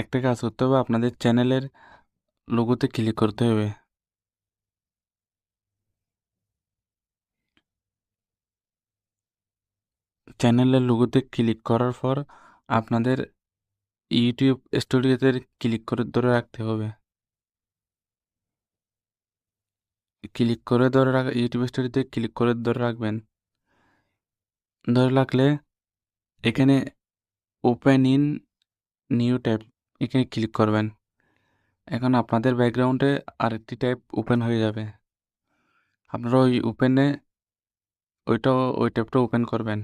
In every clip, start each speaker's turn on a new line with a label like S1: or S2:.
S1: একটা কাজ করতে হবে, আপনাদের চ্যানেলের লোগোতে ক্লিক করতে হবে। চ্যানেলের লোগোতে ক্লিক করার পর আপনাদের ইউটিউব স্টুডিওতে ক্লিক করে ধরে রাখতে হবে। ক্লিক করে ধরে রাখ ইউটিউব স্টুডিওতে ক্লিক করে ধরে রাখবেন। ধরে রাখলে এখানে ওপেন ইন নিউ ট্যাব এখানে ক্লিক করবেন। এখন আপনাদের ব্যাকগ্রাউন্ডে আরেকটি ট্যাব ওপেন হয়ে যাবে। আপনারা ওই ওপেনে ওইটা ওই ট্যাবটা ওপেন করবেন।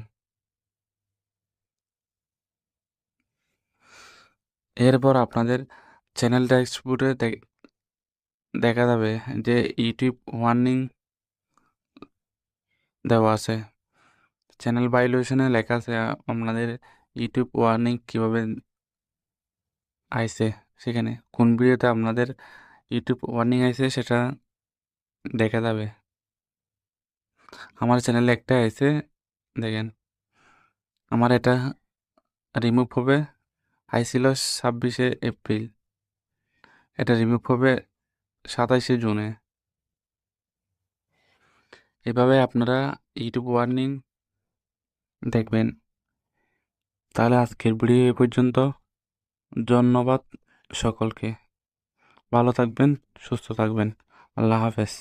S1: এরপর আপনাদের চ্যানেল ড্যাশবোর্ডে দেখা যাবে যে ইউটিউব ওয়ার্নিং দেওয়া আছে। চ্যানেল ভায়োলেশনে লেখা আছে আপনাদের ইউটিউব ওয়ার্নিং কিভাবে আইছে, সেখানে কোন ভিডিওতে আপনাদের ইউটিউব ওয়ার্নিং আইছে সেটা দেখা যাবে। আমার চ্যানেলে একটা আইছে, দেখেন আমার এটা রিমুভ হবে, আইছিল 26শে এপ্রিল, এটা রিমুভ হবে 27শে জুনে। এভাবে আপনারা ইউটিউব ওয়ার্নিং দেখবেন। তাহলে আজকের ভিডিও এ পর্যন্ত। ধন্যবাদ সকলকে। ভালো থাকবেন, সুস্থ থাকবেন। আল্লাহ হাফেজ।